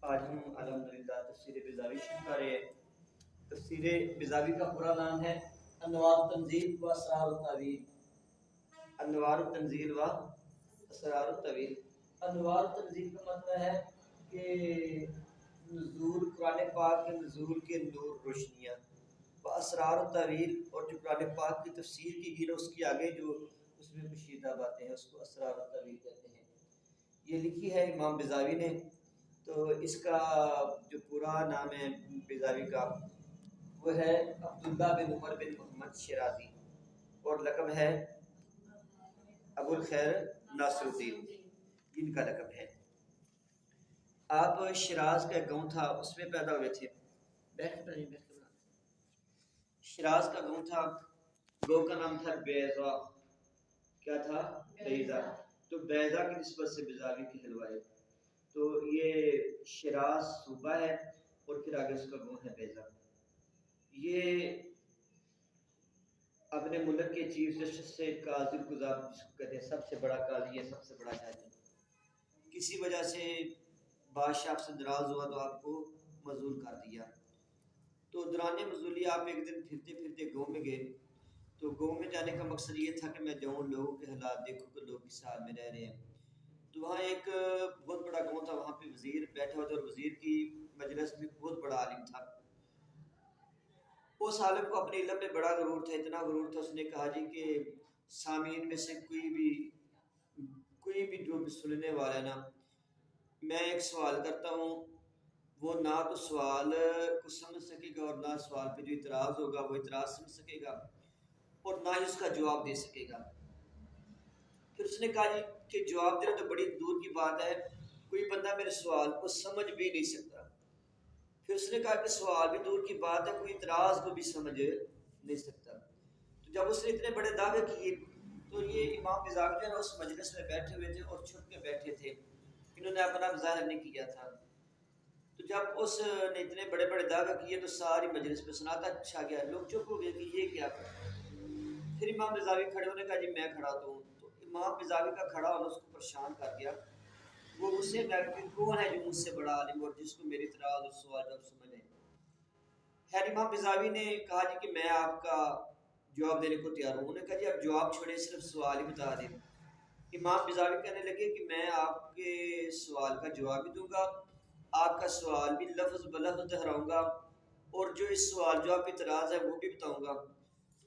آج ہم الحمدللہ تفسیر بیضاوی شروع کر رہے ہیں۔ تفسیر بیضاوی کا پورا نام ہے انوار التنزیل و اسرار التاویل۔ انوار التنزیل و اسرار التاویل۔ انوار التنزیل کا مطلب ہے کہ نزول قرآن پاک کے نزول کے نور روشنیاں، و اسرار التاویل، اور جو قرآن پاک کی تفسیر کی گئی اس کی آگے جو اس میں کشیدہ باتیں ہیں اس کو اسرار التاویل کہتے ہیں۔ یہ لکھی ہے امام بیضاوی نے۔ تو اس کا جو پورا نام ہے بیضاوی کا وہ ہے عبداللہ بن عمر بن محمد شیرازی، اور لقب ہے ابو الخیر ناصر الدین، ان کا لقب ہے۔ آپ شیراز کا ایک گاؤں تھا اس میں پیدا ہوئے تھے۔ شیراز کا گاؤں تھا، گاؤں کا نام تھا بیضا۔ کیا تھا؟ بیضا۔ تو بیضا کی نسبت سے بیضاوی کہلوائے۔ تو یہ شیراز صوبہ ہے اور پھر آگے اس کا گاؤں ہے بیضا۔ یہ اپنے ملک کے چیف جسٹس سے قاضی القضات جس کو کہتے ہیں، سب سے بڑا قاضی ہے، سب سے بڑا جج۔ کسی وجہ سے بادشاہ آپ سے ناراض ہوا تو آپ کو معزول کر دیا۔ تو دوران معزولی آپ ایک دن پھرتے پھرتے گاؤں میں گئے۔ تو گاؤں میں جانے کا مقصد یہ تھا کہ میں جاؤں، لوگوں کے حالات دیکھوں کہ لوگ کس حال میں رہ رہے ہیں۔ تو وہاں ایک بہت بڑا گاؤں تھا، وہاں پہ وزیر بیٹھا ہوا تھا، اور وزیر کی مجلس میں بہت بڑا عالم تھا۔ اس عالم کو اپنے علم میں بڑا غرور تھا، اتنا غرور تھا، اس نے کہا جی کہ سامعین میں سے کوئی بھی جو بھی سننے والا ہے نا، میں ایک سوال کرتا ہوں، وہ نہ تو سوال کو سمجھ سکے گا اور نہ سوال پہ جو اعتراض ہوگا وہ اعتراض سمجھ سکے گا، اور نہ ہی اس کا جواب دے سکے گا۔ پھر اس نے کہا جی کہ جواب دینا تو بڑی دور کی بات ہے، کوئی بندہ میرے سوال کو سمجھ بھی نہیں سکتا۔ پھر اس نے کہا کہ سوال بھی دور کی بات ہے، کوئی اعتراض کو بھی سمجھ نہیں سکتا۔ تو جب اس نے اتنے بڑے دعوے کیے تو یہ امام بیضاوی جو ہے اس مجلس میں بیٹھے ہوئے تھے اور چھپ کے بیٹھے تھے، انہوں نے اپنا ظاہر نہیں کیا تھا۔ تو جب اس نے اتنے بڑے بڑے دعوے کیے تو ساری مجلس میں سناٹا چھا گیا، لوگ چپ ہو گئے کہ یہ کیا کرتا ہے۔ پھر امام بیضاوی کھڑے ہونے کہا جی میں کھڑا تو ہوں۔ تو امام بیضاوی کا کھڑا ہونا اس کو پریشان کر گیا۔ وہ مجھ سے کہ کون ہے جو مجھ سے بڑا عالم اور جس کو میری اعتراض اور سوال جب سمجھ آئے۔ خیر امام بیضاوی نے کہا جی کہ میں آپ کا جواب دینے کو تیار ہوں۔ انہوں نے کہا جی آپ جواب چھوڑیں، صرف سوال ہی بتا دیں۔ امام بیضاوی کہنے لگے کہ میں آپ کے سوال کا جواب بھی دوں گا، آپ کا سوال بھی لفظ بلفظ دہراؤں گا، اور جو اس سوال جو آپ پہ اعتراض ہے وہ بھی بتاؤں گا۔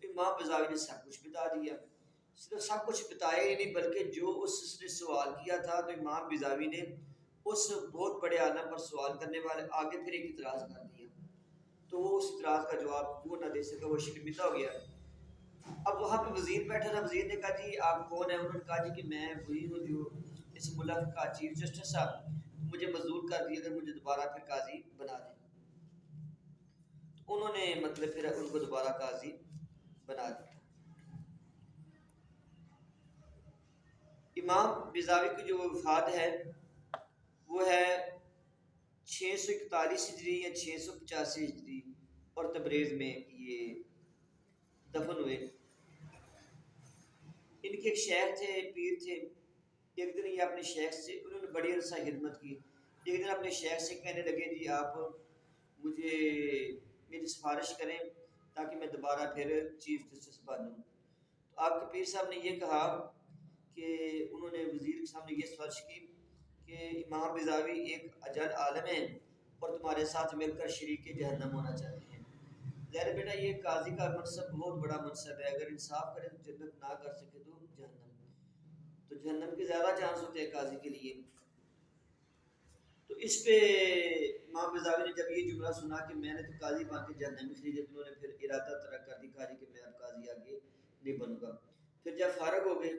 امام بیضاوی نے سب کچھ بتا دیا۔ صرف سب کچھ بتایا ہی نہیں بلکہ جو اس نے سوال کیا تھا تو امام بیضاوی نے اس بہت بڑے عالم پر سوال کرنے والے آگے پھر ایک اعتراض کر دیا، تو وہ اس اعتراض کا جواب وہ نہ دے سکا، وہ شرمندہ ہو گیا۔ اب وہاں پہ وزیر بیٹھا تھا، وزیر نے کہا جی آپ کون ہیں؟ انہوں نے کہا جی کہ میں وہی ہوں جو اس ملک کا چیف جسٹس صاحب، مجھے معزول کر دیا کہ مجھے دوبارہ پھر قاضی بنا دیں۔ انہوں نے مطلب پھر ان کو دوبارہ قاضی بنا دیا۔ امام بیضاوی کی جو وفات ہے وہ ہے 641 ہجری یا 685 ہجری، اور تبریز میں یہ دفن ہوئے۔ ان کے ایک شیخ تھے، پیر تھے۔ ایک دن یہ اپنے شیخ سے، انہوں نے بڑی عرصہ خدمت کی، ایک دن اپنے شیخ سے کہنے لگے جی آپ مجھے میری سفارش کریں تاکہ میں دوبارہ پھر چیف جسٹس بنوں۔ تو آپ کے پیر صاحب نے یہ کہا کہ انہوں نے وزیر کے سامنے یہ سفارش کی کہ امام بیضاوی ایک اجل عالم ہیں اور تمہارے ساتھ مل کر شریک جہنم ہونا چاہتے ہیں۔ ظاہر بیٹا یہ قاضی کا منصب بہت بڑا منصب ہے، اگر انصاف کرے تو جنت، نہ کر سکے تو جہنم۔ تو جہنم کے زیادہ چانس ہوتے ہیں قاضی کے لیے۔ تو اس پہ امام بیضاوی نے جب یہ جملہ سنا کہ میں نے تو قاضی بن کے جہنم میں خریدے، تو انہوں نے پھر ارادہ ترک کر دی، کہا جی کہ میں اب قاضی آگے نہیں بنوں گا۔ پھر جب فارغ ہو گئے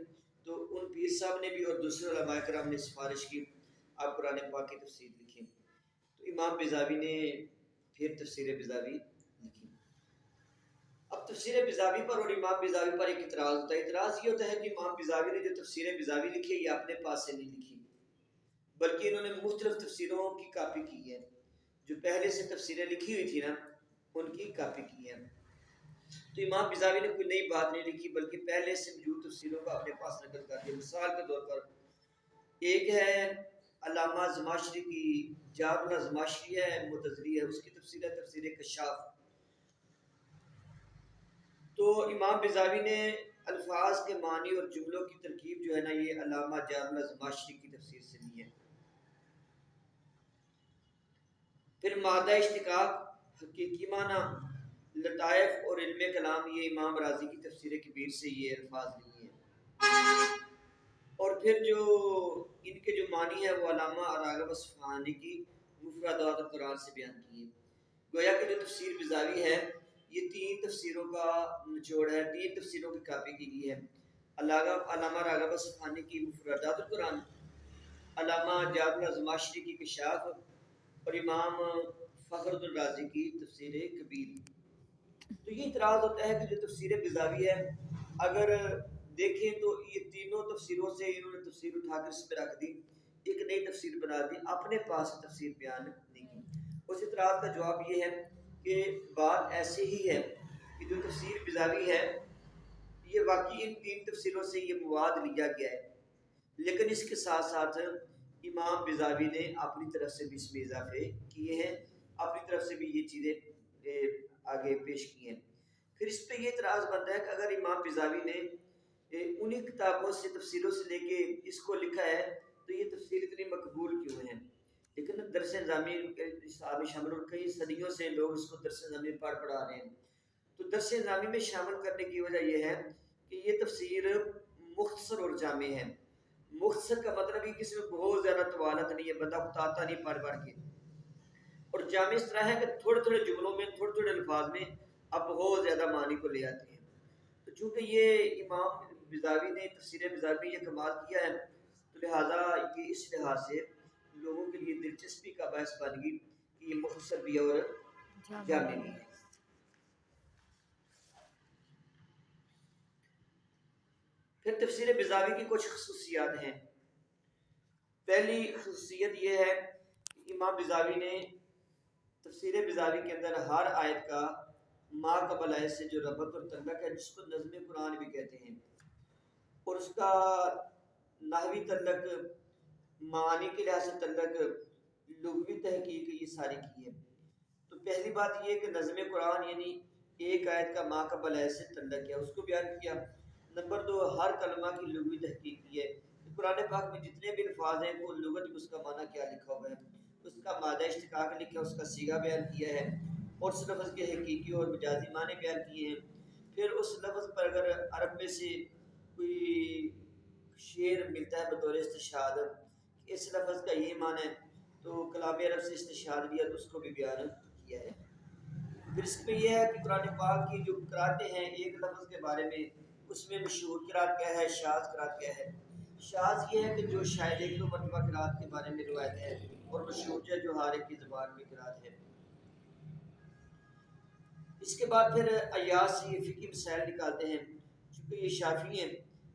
تو ان پیر صاحب نے بھی اور دوسرے علماء کرام نے سفارش کی آپ قرآن پاک کی تفسیر لکھیں۔ تو امام بیضاوی نے پھر تفسیر بیضاوی لکھی۔ اب تفسیر بیضاوی پر اور امام بیضاوی پر ایک اعتراض ہوتا ہے۔ اعتراض یہ ہوتا ہے کہ امام بیضاوی نے جو تفسیر بیضاوی لکھی ہے یہ اپنے پاس سے نہیں لکھی، بلکہ انہوں نے مختلف تفسیروں کی کاپی کی ہے، جو پہلے سے تفسیریں لکھی ہوئی تھی نا ان کی کاپی کی ہے۔ تو امام بیضاوی نے کوئی نئی بات نہیں لکھی بلکہ پہلے سے موجود تفسیروں کو اپنے پاس نقل کر دیا۔ مثال کے طور پر ایک ہے علامہ زماشری کی جامع زماشری ہے، معتزلی ہے، اس کی تفسیر ہے تفسیر کشاف۔ تو امام بیضاوی نے الفاظ کے معنی اور جملوں کی ترکیب جو ہے نا یہ علامہ جامع زماشری کی تفسیر سے لی ہے۔ پھر مادہ اشتقاق، حقیقی معنی، لطائف اور علم کلام، یہ امام رازی کی تفسیر کبیر سے یہ الفاظ لیے ہیں۔ اور پھر جو ان کے جو معنی ہے وہ علامہ راغب اصفہانی کی مفردات القرآن سے بیان کی ہے۔ گویا کہ جو تفسیر بیضاوی ہے یہ 3 تفسیروں کا نچوڑ ہے، 3 تفسیروں کی کاپی کی گئی ہے۔ علامہ راغب اصفہانی کی مفردات القرآن، علامہ جامع زماشری کی کشاف اور امام فخر الدین رازی کی تفسیر کبیر۔ تو یہ اعتراض ہوتا ہے کہ جو تفسیر بیضاوی ہے اگر دیکھیں تو یہ تینوں تفسیروں سے انہوں نے تفسیر اٹھا کر اس پہ رکھ دی، ایک نئی تفسیر بنا دی، اپنے پاس تفسیر بیان نہیں کی۔ اس اعتراض کا جواب یہ ہے کہ بات ایسے ہی ہے کہ جو تفسیر بیضاوی ہے یہ واقعی ان 3 تفسیروں سے یہ مواد لیا گیا ہے، لیکن اس کے ساتھ ساتھ امام بیضاوی نے اپنی طرف سے بھی اس میں اضافے کیے ہیں، اپنی طرف سے بھی یہ چیزیں آگے پیش کی ہیں۔ پھر اس پہ یہ اعتراض بنتا ہے کہ اگر امام بیضاوی نے انہی کتابوں سے تفسیروں سے لے کے اس کو لکھا ہے تو یہ تفسیر اتنی مقبول کیوں ہیں؟ لیکن درس نظامی میں شامل اور کئی صدیوں سے لوگ اس کو درس نظامی پڑھ آ رہے ہیں۔ تو درس نظامی میں شامل کرنے کی وجہ یہ ہے کہ یہ تفسیر مختصر اور جامع ہے۔ مختصر کا مطلب یہ کہ اس میں بہت زیادہ طوالت نہیں ہے، بندہ اتاتا نہیں پڑھ کے، اور جامع اس طرح ہے کہ تھوڑے تھوڑے جملوں میں تھوڑے تھوڑے الفاظ میں اب بہت زیادہ معنی کو لے آتے ہیں۔ تو چونکہ یہ امام بیضاوی نے تفسیر بیضاوی یہ کمال کیا ہے تو لہٰذا یہ اس لحاظ سے لوگوں کے لیے دلچسپی کا باعث بن گئی کہ یہ مختصر بھی اور جامع بھی ہے۔ پھر تفسیر بیضاوی کی کچھ خصوصیات ہیں۔ پہلی خصوصیت یہ ہے کہ امام بیضاوی نے تفسیر بیضاوی کے اندر ہر آیت کا ما قبل آیت سے جو ربط اور تعلق ہے جس کو نظم قرآن بھی کہتے ہیں، اور اس کا نحوی تعلق، معانی کے لحاظ سے تعلق، لغوی تحقیق یہ ساری کی ہے۔ تو پہلی بات یہ کہ نظم قرآن یعنی ایک آیت کا ما قبل آیت سے تعلق ہے، اس کو بیان کیا۔ نمبر 2، ہر کلمہ کی لغوی تحقیق کی ہے۔ قرآن پاک میں جتنے بھی الفاظ ہیں وہ لغت میں اس کا معنی کیا لکھا ہوا ہے، اس کا مادہ اشتقاق لکھا ہے، اس کا صیغہ بیان کیا ہے، اور اس لفظ کے حقیقی اور مجازی معنی بیان کیے ہیں۔ پھر اس لفظ پر اگر عرب میں سے کوئی شعر ملتا ہے بطور استشہاد، اس لفظ کا یہ معنی ہے، تو کلام عرب سے استشہاد لیا تو اس کو بھی بیان کیا ہے۔ پھر اس میں یہ ہے کہ قرآن پاک کی جو قراتیں ہیں ایک لفظ کے بارے میں، اس میں مشہور قرات کیا ہے، شاذ قرات کیا ہے۔ شاذ یہ ہے کہ جو شاید ایک دو مرتبہ قرات کے بارے میں روایت ہے، اور مشہور جو ہر ایک کی زبان میں قرات ہے۔ اس کے بعد پھر ایاز سے یہ فقہی مسائل نکالتے ہیں، چونکہ یہ شافعی ہیں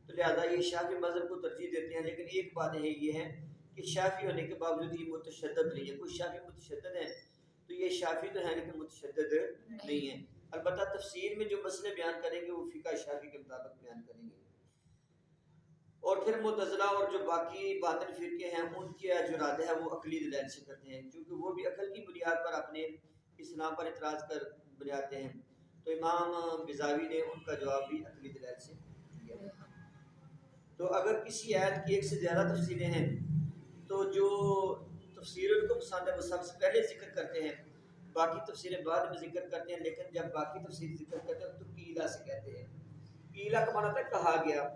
تو لہذا یہ شافعی مذہب کو ترجیح دیتے ہیں، لیکن ایک بات ہے یہ ہے کہ شافعی ہونے کے باوجود یہ متشدد نہیں ہے۔ کوئی شافعی متشدد ہے تو یہ شافعی تو ہے لیکن متشدد نہیں ہے۔ البتہ تفسیر میں جو مسئلے بیان کریں گے وہ فقہ شافعی کے مطابق بیان کریں گے۔ اور پھر معتزلہ اور جو باقی باطل فرقے ہیں ان کے جو رد ہے وہ عقلی دلائل سے کرتے ہیں، کیونکہ وہ بھی عقل کی بنیاد پر اپنے اسلام پر اعتراض کر بناتے ہیں، تو امام بیضاوی نے ان کا جواب بھی عقلی دلائل سے دیا۔ تو اگر کسی آیت کی ایک سے زیادہ تفسیریں ہیں تو جو تفسیر ان کو پسند ہے وہ سب سے پہلے ذکر کرتے ہیں، باقی تفسیریں بعد میں ذکر کرتے ہیں، لیکن جب باقی تفسیر ذکر کرتے ہیں تو قیلا سے کہتے ہیں۔ قیلا کا معنی تھا کہا گیا،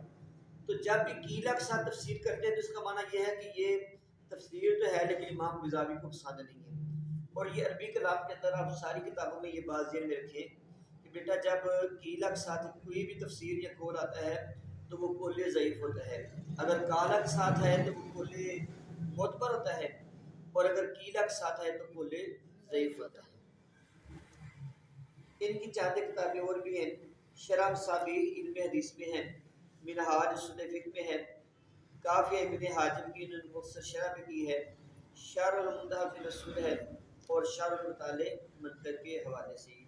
تو جب بھی قیلا کے ساتھ تفسیر کرتے ہیں تو اس کا معنی یہ ہے کہ یہ تفسیر تو ہے لیکن امام بیضاوی کو پسند نہیں ہے۔ اور یہ عربی کلام کے اندر آپ ساری کتابوں میں یہ بات ذہن میں رکھیں کہ بیٹا جب قیلا کے ساتھ کوئی بھی تفسیر یا قول آتا ہے تو وہ قول ضعیف ہوتا ہے، اگر قالا کے ساتھ ہے تو وہ قول معتبر ہوتا ہے، اور اگر قیلا کے ساتھ ہے تو قول ضعیف ہوتا ہے۔ ان کی چند کتابیں اور بھی ہیں، شرح مصابیح علم حدیث میں ہیں، منہاج اصول فقہ میں ہے، کافیہ ابن حاجب کی مختصر شرح میں کی ہے، شرح المنتہی فی الاصول ہے، اور شرح المطالع منطق کے حوالے سے